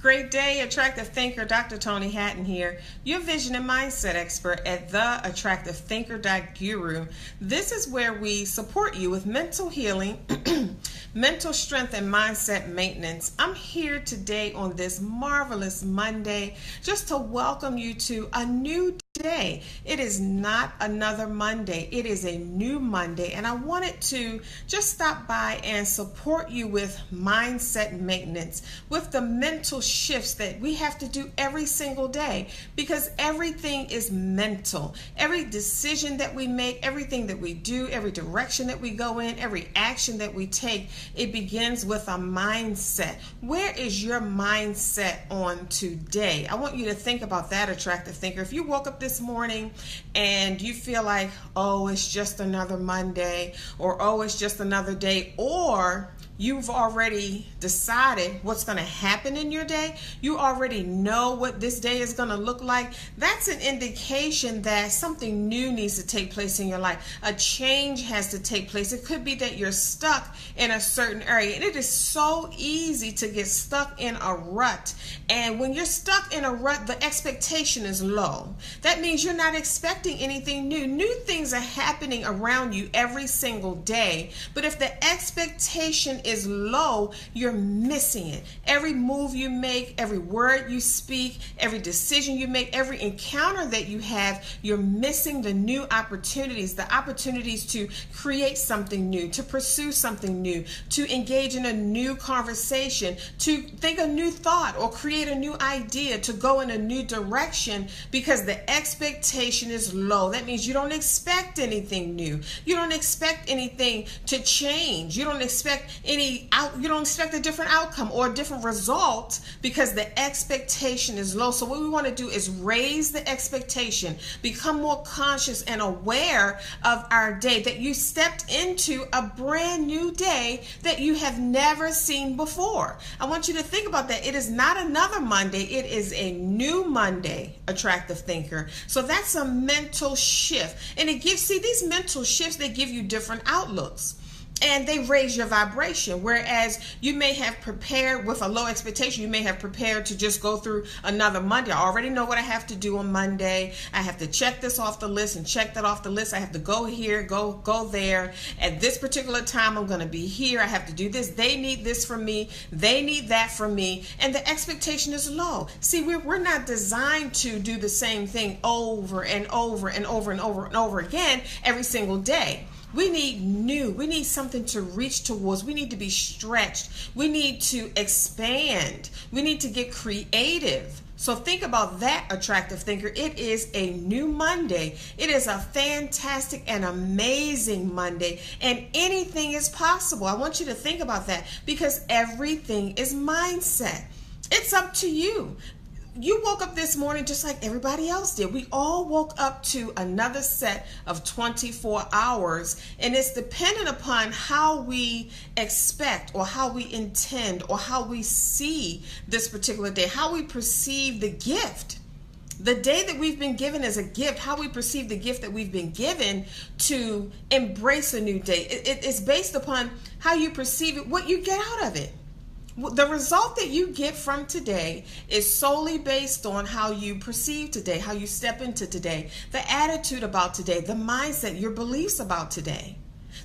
Great day, attractive thinker. Dr. Toni Hatton here, your vision and mindset expert at theattractivethinker.guru. This is where we support you with mental healing, mental strength, and mindset maintenance. I'm here today on this marvelous Monday just to welcome you to a new day. It is not another Monday. It is a new Monday, and I wanted to just stop by and support you with mindset maintenance, with the mental shifts that we have to do every single day, because everything is mental. Every decision that we make, everything that we do, every direction that we go in, every action that we take, it begins with a mindset. Where is your mindset on today? I want you to think about that, attractive thinker. If you woke up this morning and you feel like, oh, it's just another Monday, or oh, it's just another day, or you've already decided what's going to happen in your day, you already know what this day is going to look like, that's an indication that something new needs to take place in your life. A change has to take place. It could be that you're stuck in a certain area, and it is so easy to get stuck in a rut. And when you're stuck in a rut, the expectation is low. That means you're not expecting anything new. New things are happening around you every single day, but if the expectation is low, you're missing it. Every move you make, every word you speak, every decision you make, every encounter that you have, you're missing the new opportunities, the opportunities to create something new, to pursue something new, to engage in a new conversation, to think a new thought or create a new idea, to go in a new direction, because the expectation is low. That means you don't expect anything new. You don't expect anything to change. You don't expect you don't expect a different outcome or a different result, because the expectation is low. So what we want to do is raise the expectation, become more conscious and aware of our day, that you stepped into a brand new day that you have never seen before. I want you to think about that. It is not another Monday. It is a new Monday, attractive thinker. So that's a mental shift. And it gives, see, these mental shifts, they give you different outlooks, and they raise your vibration. Whereas you may have prepared with a low expectation, you may have prepared to just go through another Monday. I already know what I have to do on Monday. I have to check this off the list and check that off the list. I have to go here, go there. At this particular time, I'm going to be here. I have to do this. They need this from me. They need that from me. And the expectation is low. See, we're not designed to do the same thing over and over and over and over and over again every single day. We need new. We need something to reach towards. We need to be stretched. We need to expand. We need to get creative. So think about that, attractive thinker. It is a new Monday. It is a fantastic and amazing Monday, and anything is possible. I want you to think about that, because everything is mindset. It's up to you. You woke up this morning just like everybody else did. We all woke up to another set of 24 hours, and it's dependent upon how we expect or how we intend or how we see this particular day, how we perceive the gift. The day that we've been given as a gift, how we perceive the gift that we've been given to embrace a new day. It's based upon how you perceive it, what you get out of it. The result that you get from today is solely based on how you perceive today, how you step into today, the attitude about today, the mindset, your beliefs about today,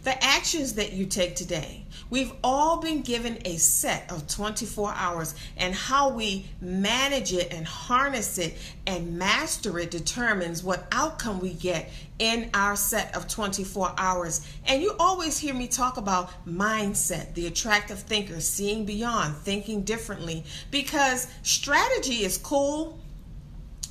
the actions that you take today. We've all been given a set of 24 hours, and how we manage it and harness it and master it determines what outcome we get in our set of 24 hours. And you always hear me talk about mindset, the attractive thinker, seeing beyond, thinking differently, because strategy is cool.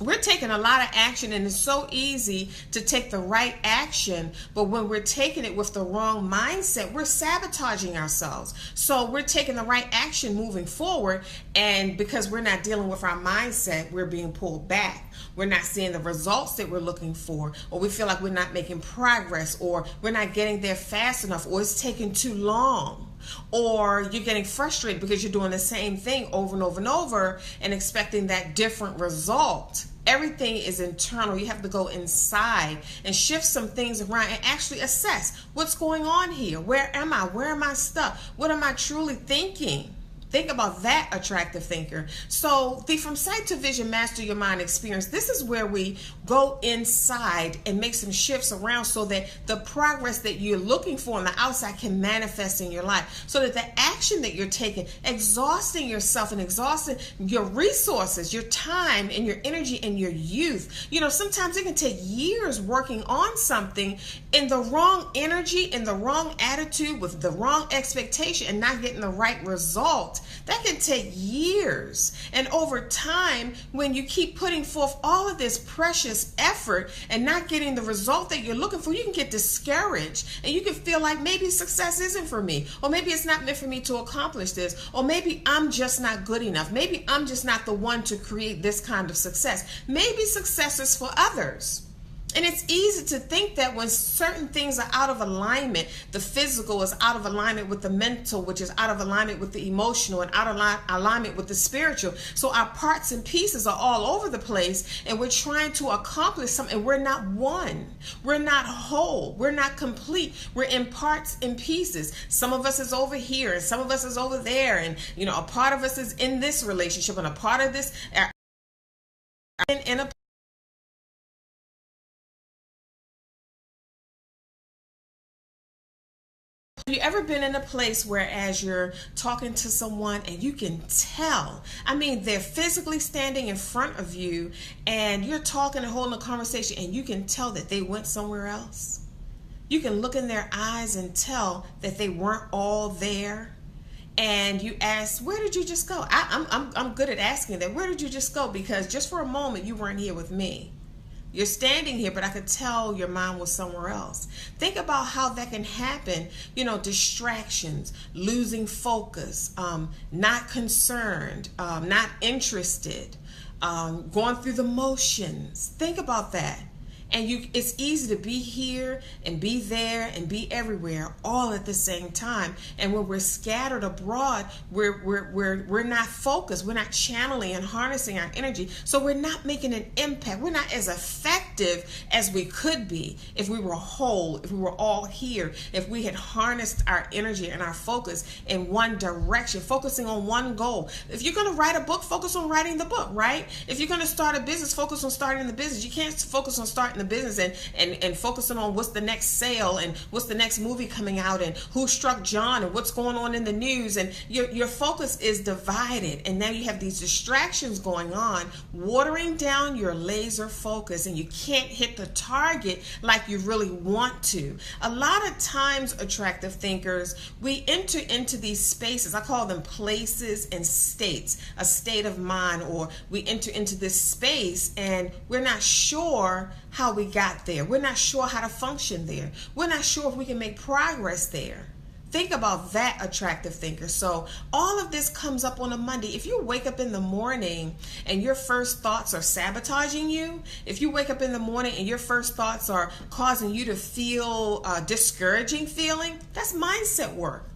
We're taking a lot of action, and it's so easy to take the right action, but when we're taking it with the wrong mindset, we're sabotaging ourselves. So we're taking the right action moving forward, and because we're not dealing with our mindset, we're being pulled back. We're not seeing the results that we're looking for, or we feel like we're not making progress, or we're not getting there fast enough, or it's taking too long. Or you're getting frustrated because you're doing the same thing over and over and over and expecting that different result. Everything is internal. You have to go inside and shift some things around and actually assess what's going on here. Where am I? Where am I stuck? What am I truly thinking? Think about that, attractive thinker. So the From Sight to Vision Master Your Mind experience, this is where we go inside and make some shifts around so that the progress that you're looking for on the outside can manifest in your life. So that the action that you're taking, exhausting yourself and exhausting your resources, your time and your energy and your youth. You know, sometimes it can take years working on something in the wrong energy, in the wrong attitude, with the wrong expectation, and not getting the right result. That can take years. And over time, when you keep putting forth all of this precious effort and not getting the result that you're looking for, you can get discouraged and you can feel like maybe success isn't for me, or maybe it's not meant for me to accomplish this, or maybe I'm just not good enough. Maybe I'm just not the one to create this kind of success. Maybe success is for others. And it's easy to think that when certain things are out of alignment, the physical is out of alignment with the mental, which is out of alignment with the emotional, and out of alignment with the spiritual. So our parts and pieces are all over the place, and we're trying to accomplish something. We're not one. We're not whole. We're not complete. We're in parts and pieces. Some of us is over here, and some of us is over there. And, you know, a part of us is in this relationship, and a part of this in a. Have you ever been in a place where as you're talking to someone and you can tell, I mean, they're physically standing in front of you and you're talking and holding a conversation and you can tell that they went somewhere else? You can look in their eyes and tell that they weren't all there. And you ask, where did you just go? I'm good at asking that. Where did you just go? Because just for a moment, you weren't here with me. You're standing here, but I could tell your mind was somewhere else. Think about how that can happen. You know, distractions, losing focus, not concerned, not interested, going through the motions. Think about that. And it's easy to be here and be there and be everywhere all at the same time. And when we're scattered abroad, we're not focused. We're not channeling and harnessing our energy. So we're not making an impact. We're not as effective as we could be if we were whole, if we were all here, if we had harnessed our energy and our focus in one direction, focusing on one goal. If you're going to write a book, focus on writing the book, right? If you're going to start a business, focus on starting the business. You can't focus on starting the business and focusing on what's the next sale and what's the next movie coming out and who struck John and what's going on in the news, and your focus is divided, and now you have these distractions going on, watering down your laser focus, and you can't hit the target like you really want to. A lot of times, attractive thinkers, we enter into these spaces, I call them places and states, a state of mind, or we enter into this space and we're not sure how we got there. We're not sure how to function there. We're not sure if we can make progress there. Think about that, attractive thinker. So all of this comes up on a Monday. If you wake up in the morning and your first thoughts are sabotaging you, if you wake up in the morning and your first thoughts are causing you to feel discouraging feeling, that's mindset work.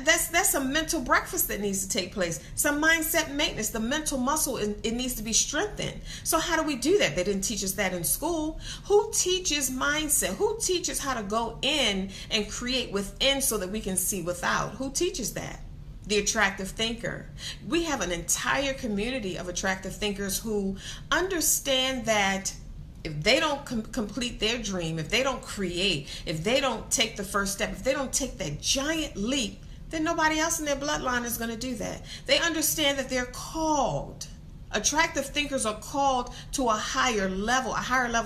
That's a mental breakfast that needs to take place. Some mindset maintenance. The mental muscle, it needs to be strengthened. So how do we do that? They didn't teach us that in school. Who teaches mindset? Who teaches how to go in and create within so that we can see without? Who teaches that? The attractive thinker. We have an entire community of attractive thinkers who understand that if they don't complete their dream, if they don't create, if they don't take the first step, if they don't take that giant leap, then nobody else in their bloodline is going to do that. They understand that they're called. Attractive thinkers are called to a higher level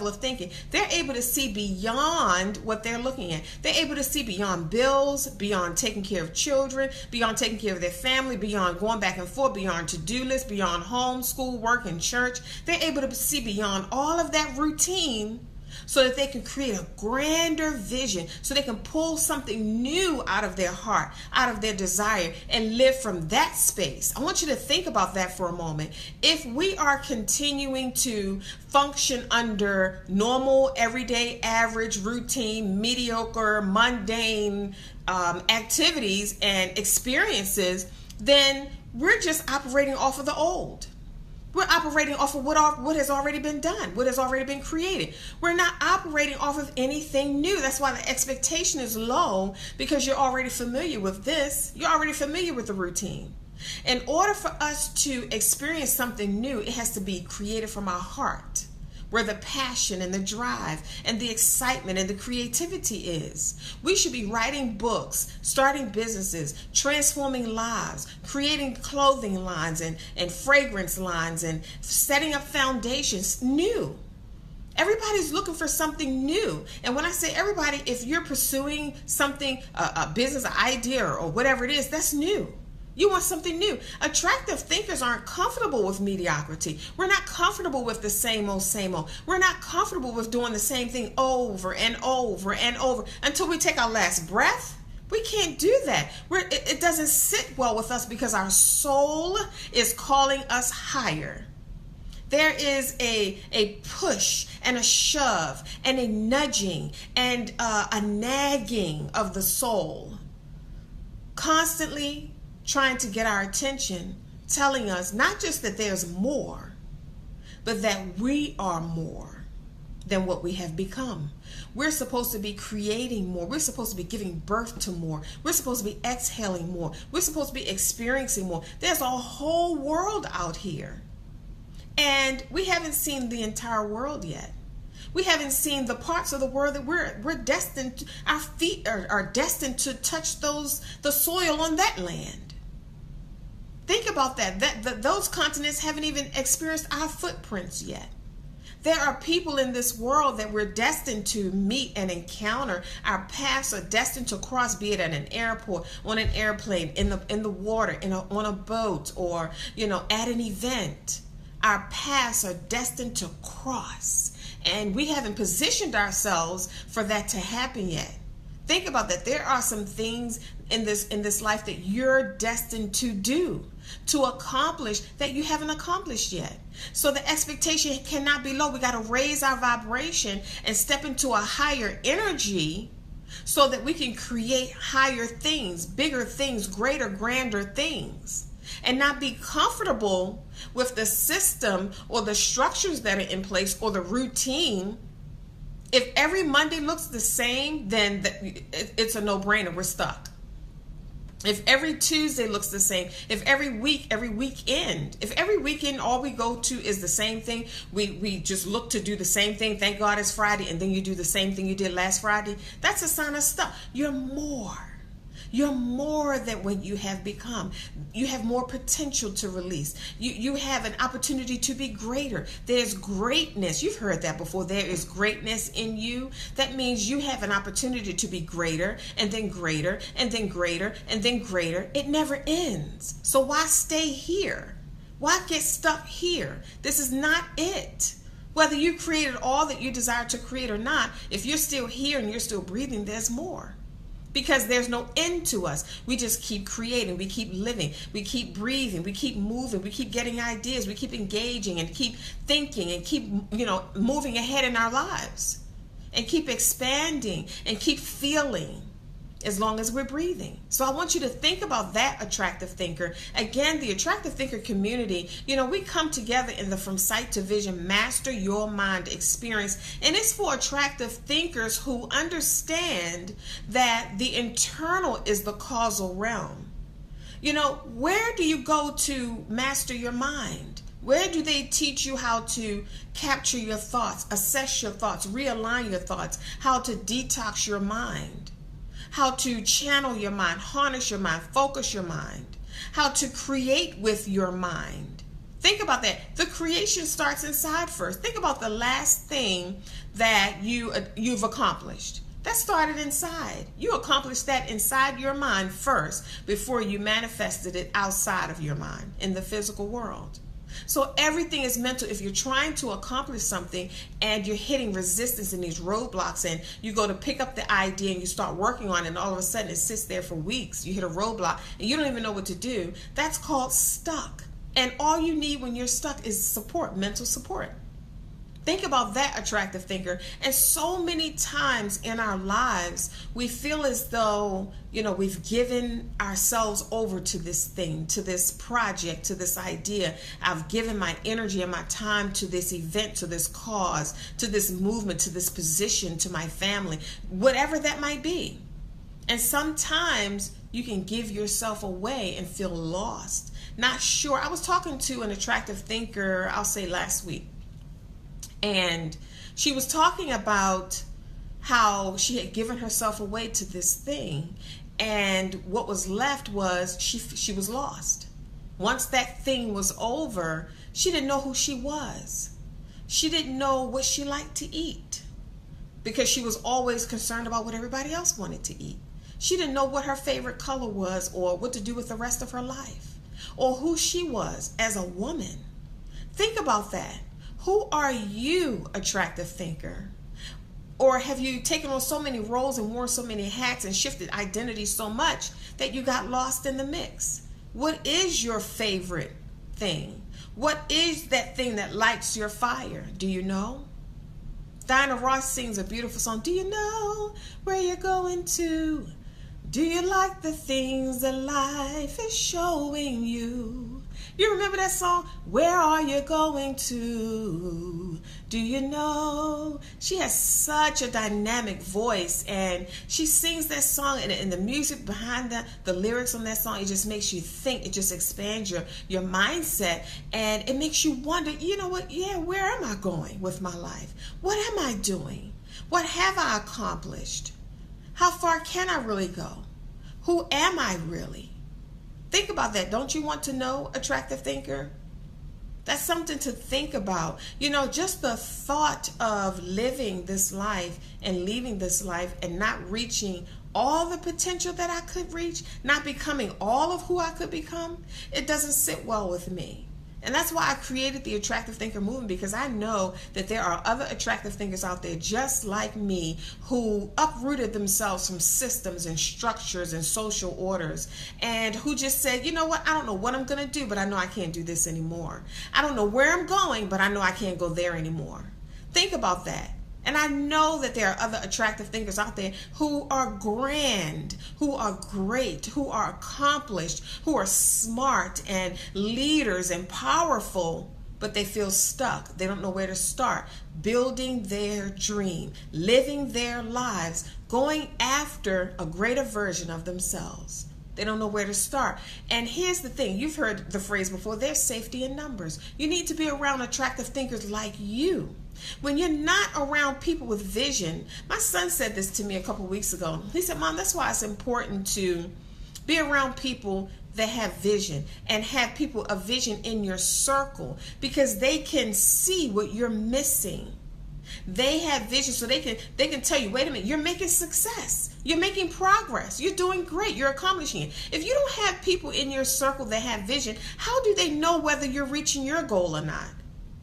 of thinking. They're able to see beyond what they're looking at. They're able to see beyond bills, beyond taking care of children, beyond taking care of their family, beyond going back and forth, beyond to-do lists, beyond home, school, work, and church. They're able to see beyond all of that routine so that they can create a grander vision, so they can pull something new out of their heart, out of their desire, and live from that space. I want you to think about that for a moment. If we are continuing to function under normal, everyday, average, routine, mediocre, mundane activities and experiences, then we're just operating off of the old. We're operating off of what has already been done, what has already been created. We're not operating off of anything new. That's why the expectation is low, because you're already familiar with this. You're already familiar with the routine. In order for us to experience something new, it has to be created from our heart, where the passion and the drive and the excitement and the creativity is. We should be writing books, starting businesses, transforming lives, creating clothing lines and fragrance lines, and setting up foundations new. Everybody's looking for something new. And when I say everybody, if you're pursuing something, a business idea or whatever it is, that's new. You want something new. Attractive thinkers aren't comfortable with mediocrity. We're not comfortable with the same old, same old. We're not comfortable with doing the same thing over and over and over until we take our last breath. We can't do that. It doesn't sit well with us because our soul is calling us higher. There is a push and a shove and a nudging and a nagging of the soul, constantly trying to get our attention, telling us not just that there's more, but that we are more than what we have become. We're supposed to be creating more. We're supposed to be giving birth to more. We're supposed to be exhaling more. We're supposed to be experiencing more. There's a whole world out here. And we haven't seen the entire world yet. We haven't seen the parts of the world that we're destined to, our feet are destined to touch the soil on that land. Think about that. Those continents haven't even experienced our footprints yet. There are people in this world that we're destined to meet and encounter. Our paths are destined to cross, be it at an airport, on an airplane, in the water, on a boat, or at an event. Our paths are destined to cross, and we haven't positioned ourselves for that to happen yet. Think about that. There are some things in this life that you're destined to do, to accomplish, that you haven't accomplished yet. So the expectation cannot be low. We got to raise our vibration and step into a higher energy so that we can create higher things, bigger things, greater, grander things, and not be comfortable with the system or the structures that are in place or the routine. If every Monday looks the same, then it's a no-brainer. We're stuck. If every Tuesday looks the same, if every weekend all we go to is the same thing, we just look to do the same thing, thank God it's Friday, and then you do the same thing you did last Friday, that's a sign of stuck. You're more than what you have become. You have more potential to release. You have an opportunity to be greater. There's greatness. You've heard that before. There is greatness in you. That means you have an opportunity to be greater, and then greater, and then greater, and then greater. It never ends. So why stay here? Why get stuck here? This is not it. Whether you created all that you desire to create or not, if you're still here and you're still breathing, there's more. Because there's no end to us. We just keep creating, we keep living, we keep breathing, we keep moving, we keep getting ideas, we keep engaging and keep thinking and keep, moving ahead in our lives and keep expanding and keep feeling as long as we're breathing. So I want you to think about that, attractive thinker. Again, the attractive thinker community, we come together in the From Sight to Vision Master Your Mind experience, and it's for attractive thinkers who understand that the internal is the causal realm. Where do you go to master your mind? Where do they teach you how to capture your thoughts, assess your thoughts, realign your thoughts, how to detox your mind? How to channel your mind, harness your mind, focus your mind, how to create with your mind. Think about that. The creation starts inside first. Think about the last thing that you've accomplished. That started inside. You accomplished that inside your mind first before you manifested it outside of your mind in the physical world. So everything is mental. If you're trying to accomplish something and you're hitting resistance in these roadblocks, and you go to pick up the idea and you start working on it, and all of a sudden it sits there for weeks, you hit a roadblock and you don't even know what to do, that's called stuck. And all you need when you're stuck is support, mental support. Think about that, attractive thinker. And so many times in our lives, we feel as though, we've given ourselves over to this thing, to this project, to this idea. I've given my energy and my time to this event, to this cause, to this movement, to this position, to my family, whatever that might be. And sometimes you can give yourself away and feel lost, not sure. I was talking to an attractive thinker, I'll say last week, and she was talking about how she had given herself away to this thing, and what was left was she was lost. Once that thing was over, she didn't know who she was. She didn't know what she liked to eat because she was always concerned about what everybody else wanted to eat. She didn't know what her favorite color was or what to do with the rest of her life or who she was as a woman. Think about that. Who are you, attractive thinker? Or have you taken on so many roles and worn so many hats and shifted identities so much that you got lost in the mix? What is your favorite thing? What is that thing that lights your fire? Do you know? Diana Ross sings a beautiful song. Do you know where you're going to? Do you like the things that life is showing you? You remember that song? Where are you going to? Do you know? She has such a dynamic voice, and she sings that song, and the music behind the lyrics on that song, it just makes you think. It just expands your mindset, and it makes you wonder, you know what? Yeah, where am I going with my life? What am I doing? What have I accomplished? How far can I really go? Who am I really? Think about that. Don't you want to know, attractive thinker? That's something to think about. You know, just the thought of living this life and leaving this life and not reaching all the potential that I could reach, not becoming all of who I could become, it doesn't sit well with me. And that's why I created the Attractive Thinker Movement, because I know that there are other attractive thinkers out there just like me who uprooted themselves from systems and structures and social orders, and who just said, you know what, I don't know what I'm going to do, but I know I can't do this anymore. I don't know where I'm going, but I know I can't go there anymore. Think about that. And I know that there are other attractive thinkers out there who are grand, who are great, who are accomplished, who are smart and leaders and powerful, but they feel stuck. They don't know where to start. Building their dream, living their lives, going after a greater version of themselves. They don't know where to start. And here's the thing. You've heard the phrase before, there's safety in numbers. You need to be around attractive thinkers like you. When you're not around people with vision, my son said this to me a couple weeks ago. He said, Mom, that's why it's important to be around people that have vision, and have people of vision in your circle, because they can see what you're missing. They have vision, so they can tell you, wait a minute, you're making success. You're making progress. You're doing great. You're accomplishing it. If you don't have people in your circle that have vision, how do they know whether you're reaching your goal or not?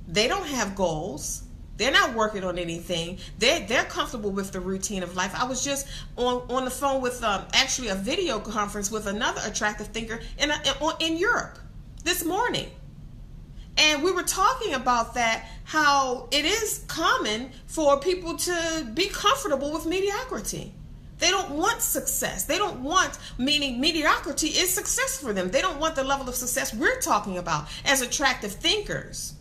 They don't have goals. They're not working on anything. They're comfortable with the routine of life. I was just on the phone with actually a video conference with another attractive thinker in Europe this morning. And we were talking about that, how it is common for people to be comfortable with mediocrity. They don't want success. They don't want, meaning mediocrity is success for them. They don't want the level of success we're talking about as attractive thinkers.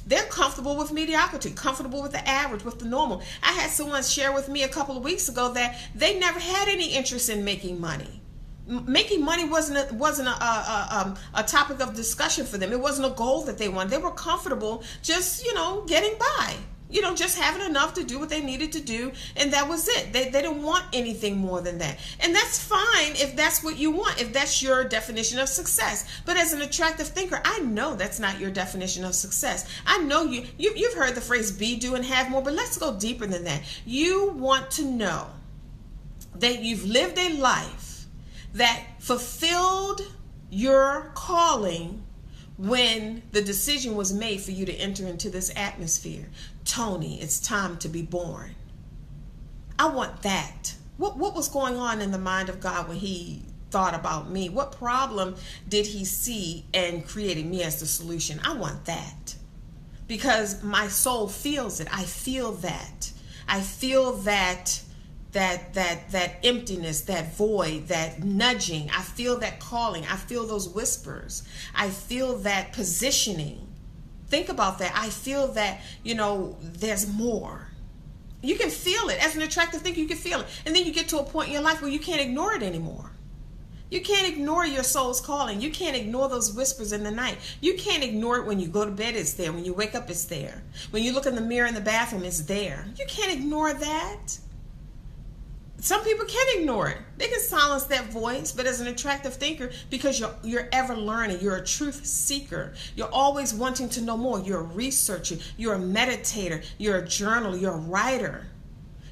They're comfortable with mediocrity, comfortable with the average, with the normal. I had someone share with me a couple of weeks ago that they never had any interest in making money. Making money wasn't a topic of discussion for them. It wasn't a goal that they wanted. They were comfortable just, getting by. Just having enough to do what they needed to do, and that was it. They didn't want anything more than that. And that's fine if that's what you want, if that's your definition of success. But as an attractive thinker, I know that's not your definition of success. I know you've heard the phrase be, do, and have more, but let's go deeper than that. You want to know that you've lived a life that fulfilled your calling when the decision was made for you to enter into this atmosphere. Toni, it's time to be born. I want that. What was going on in the mind of God when he thought about me? What problem did he see and created me as the solution? I want that. Because my soul feels it. I feel that. I feel that emptiness, that void, that nudging. I feel that calling. I feel those whispers. I feel that positioning. Think about that. I feel that, there's more. You can feel it. As an attractive thinker, you can feel it. And then you get to a point in your life where you can't ignore it anymore. You can't ignore your soul's calling. You can't ignore those whispers in the night. You can't ignore it when you go to bed, it's there. When you wake up, it's there. When you look in the mirror in the bathroom, it's there. You can't ignore that. Some people can ignore it. They can silence that voice, but as an attractive thinker, because you're ever learning, you're a truth seeker. You're always wanting to know more. You're a researcher. You're a meditator. You're a journaler. You're a writer.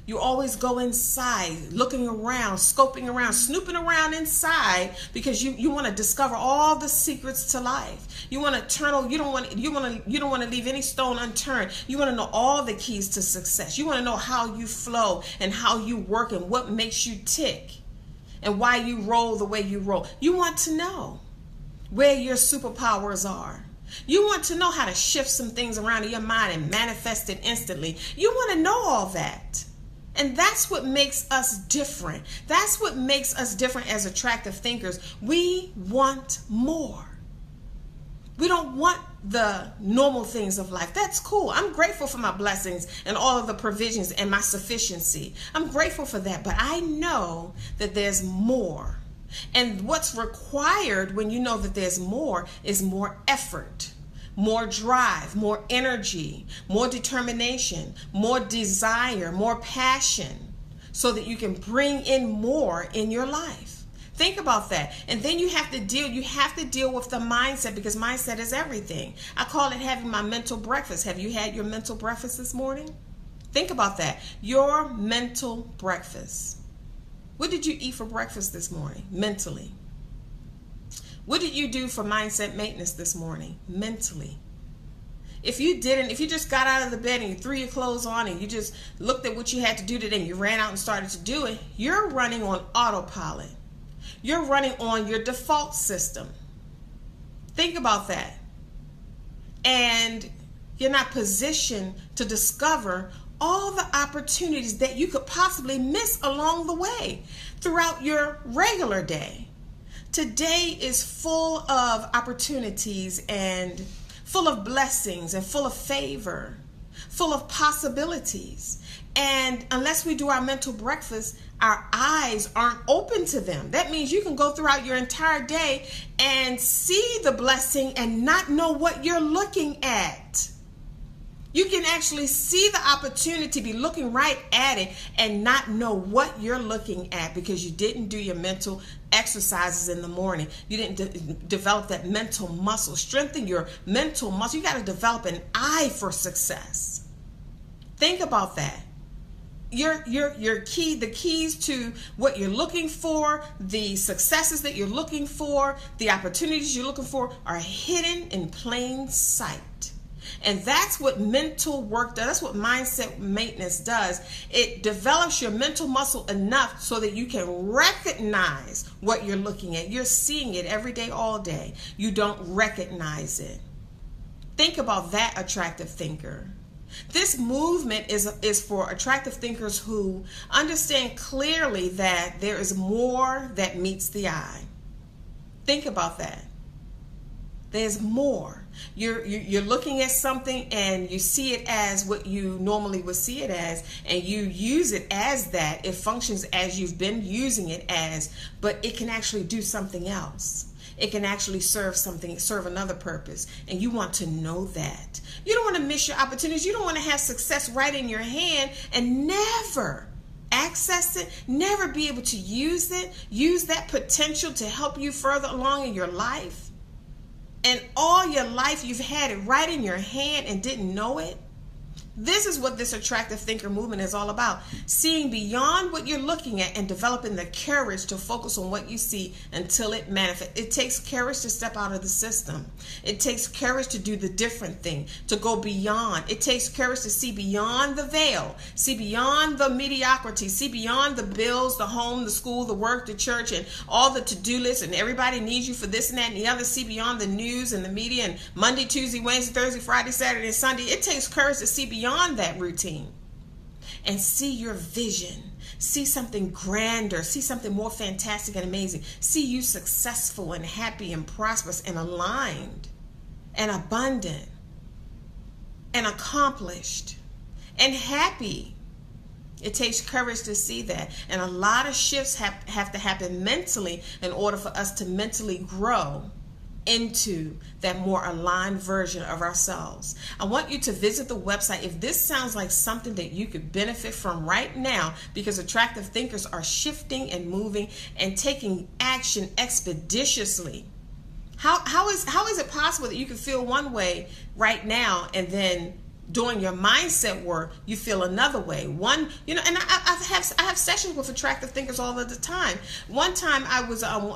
You always go inside, looking around, scoping around, snooping around inside, because you want to discover all the secrets to life. You want to you don't want to leave any stone unturned. You want to know all the keys to success. You want to know how you flow and how you work and what makes you tick and why you roll the way you roll. You want to know where your superpowers are. You want to know how to shift some things around in your mind and manifest it instantly. You want to know all that. And that's what makes us different. That's what makes us different as attractive thinkers. We want more. We don't want the normal things of life. That's cool. I'm grateful for my blessings and all of the provisions and my sufficiency. I'm grateful for that. But I know that there's more. And what's required when you know that there's more is more effort, more drive, more energy, more determination, more desire, more passion, so that you can bring in more in your life. Think about that. And then you have to deal with the mindset, because mindset is everything. I call it having my mental breakfast. Have you had your mental breakfast this morning? Think about that. Your mental breakfast. What did you eat for breakfast this morning? Mentally. What did you do for mindset maintenance this morning? Mentally. If you just got out of the bed and you threw your clothes on and you just looked at what you had to do today and you ran out and started to do it, you're running on autopilot. You're running on your default system. Think about that. And you're not positioned to discover all the opportunities that you could possibly miss along the way throughout your regular day. Today is full of opportunities and full of blessings and full of favor, full of possibilities. And unless we do our mental breakfast, our eyes aren't open to them. That means you can go throughout your entire day and see the blessing and not know what you're looking at. You can actually see the opportunity, be looking right at it, and not know what you're looking at because you didn't do your mental exercises in the morning. You didn't develop that mental muscle. Strengthen your mental muscle. You got to develop an eye for success. Think about that. The keys to what you're looking for, the successes that you're looking for, the opportunities you're looking for are hidden in plain sight. And that's what mental work does. That's what mindset maintenance does. It develops your mental muscle enough so that you can recognize what you're looking at. You're seeing it every day, all day. You don't recognize it. Think about that, attractive thinker. This movement is for attractive thinkers who understand clearly that there is more that meets the eye. Think about that. There's more. You're looking at something and you see it as what you normally would see it as, and you use it as that. It functions as you've been using it as, but it can actually do something else. It can actually serve another purpose, and you want to know that. You don't want to miss your opportunities. You don't want to have success right in your hand and never access it, never be able to use it, use that potential to help you further along in your life. And all your life you've had it right in your hand and didn't know it. This is what this attractive thinker movement is all about. Seeing beyond what you're looking at and developing the courage to focus on what you see until it manifests. It takes courage to step out of the system. It takes courage to do the different thing, to go beyond. It takes courage to see beyond the veil, see beyond the mediocrity, see beyond the bills, the home, the school, the work, the church, and all the to-do lists, and everybody needs you for this and that and the other. See beyond the news and the media and Monday, Tuesday, Wednesday, Thursday, Friday, Saturday, and Sunday. It takes courage to see beyond that routine and see your vision, see something grander, see something more fantastic and amazing, see you successful and happy and prosperous and aligned and abundant and accomplished and happy It takes courage to see that. And a lot of shifts have to happen mentally in order for us to mentally grow into that more aligned version of ourselves. I want you to visit the website if this sounds like something that you could benefit from right now, because attractive thinkers are shifting and moving and taking action expeditiously. How is it possible that you can feel one way right now and then doing your mindset work, you feel another way? And I have sessions with attractive thinkers all of the time. One time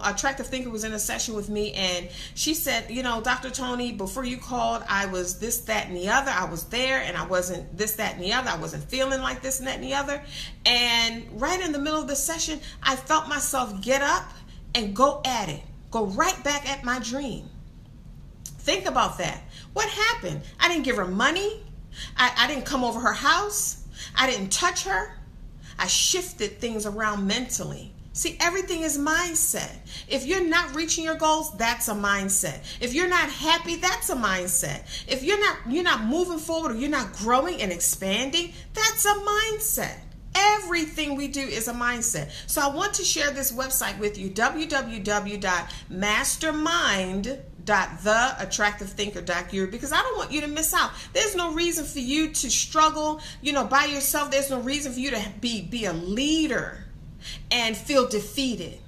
attractive thinker was in a session with me, and she said, Dr. Toni, before you called, I was this, that, and the other. I was there, and I wasn't this, that, and the other. I wasn't feeling like this and that and the other. And right in the middle of the session, I felt myself get up and go at it, go right back at my dream. Think about that. What happened? I didn't give her money. I didn't come over her house. I didn't touch her. I shifted things around mentally. See, everything is mindset. If you're not reaching your goals, that's a mindset. If you're not happy, that's a mindset. If you're not moving forward, or you're not growing and expanding, that's a mindset. Everything we do is a mindset. So I want to share this website with you, www.mastermind.theattractivethinker.guru, because I don't want you to miss out. There's no reason for you to struggle, by yourself. There's no reason for you to be a leader and feel defeated.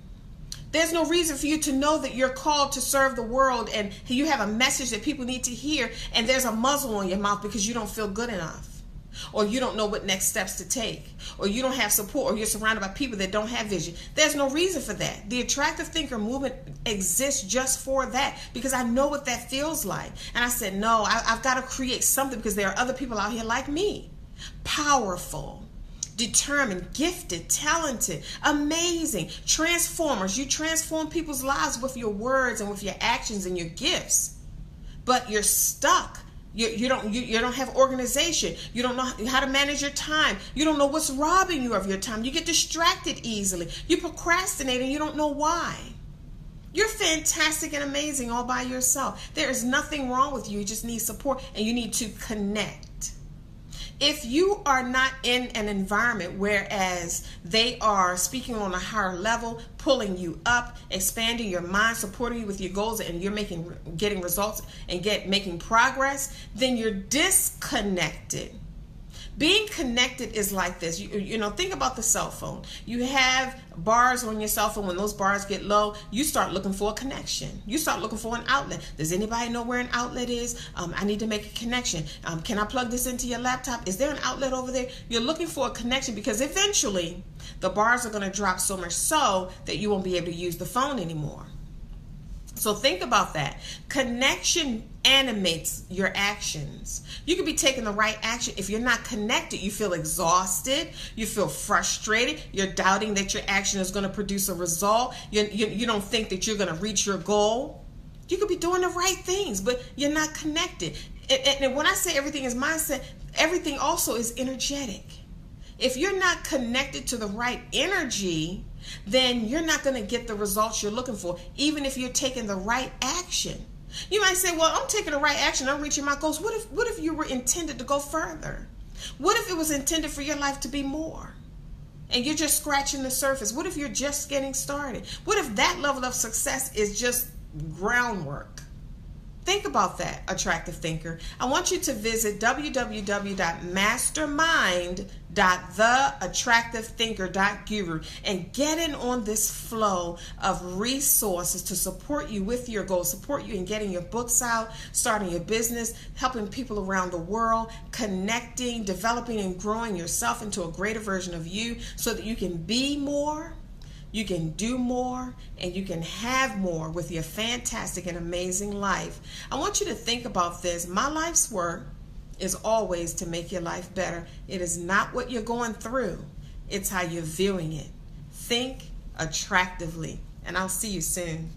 There's no reason for you to know that you're called to serve the world and you have a message that people need to hear, and there's a muzzle on your mouth because you don't feel good enough, or you don't know what next steps to take, or you don't have support, or you're surrounded by people that don't have vision. There's no reason for that. The attractive thinker movement exists just for that, because I know what that feels like. And I said, no, I've got to create something, because there are other people out here like me, powerful, determined, gifted, talented, amazing, transformers. You transform people's lives with your words and with your actions and your gifts, but you're stuck. You don't have organization. You don't know how to manage your time. You don't know what's robbing you of your time. You get distracted easily. You procrastinate and you don't know why. You're fantastic and amazing all by yourself. There is nothing wrong with you. You just need support, and you need to connect. If you are not in an environment whereas they are speaking on a higher level, pulling you up, expanding your mind, supporting you with your goals, and you're getting results and making progress, then you're disconnected. Being connected is like this. Think about the cell phone. You have bars on your cell phone. When those bars get low, you start looking for a connection. You start looking for an outlet. Does anybody know where an outlet is? I need to make a connection. Can I plug this into your laptop? Is there an outlet over there? You're looking for a connection, because eventually the bars are going to drop so much so that you won't be able to use the phone anymore. So think about that. Connection animates your actions. You could be taking the right action. If you're not connected, you feel exhausted, you feel frustrated, you're doubting that your action is going to produce a result, you don't think that you're going to reach your goal. You could be doing the right things, but you're not connected. And when I say everything is mindset, everything also is energetic. If you're not connected to the right energy, then you're not going to get the results you're looking for, even if you're taking the right action. You might say, well, I'm taking the right action, I'm reaching my goals. What if you were intended to go further? What if it was intended for your life to be more, and you're just scratching the surface? What if you're just getting started? What if that level of success is just groundwork? Think about that, attractive thinker. I want you to visit www.mastermind.theattractivethinker.guru and get in on this flow of resources to support you with your goals, support you in getting your books out, starting your business, helping people around the world, connecting, developing and growing yourself into a greater version of you, so that you can be more, you can do more, and you can have more with your fantastic and amazing life. I want you to think about this. My life's work is always to make your life better. It is not what you're going through. It's how you're viewing it. Think attractively, and I'll see you soon.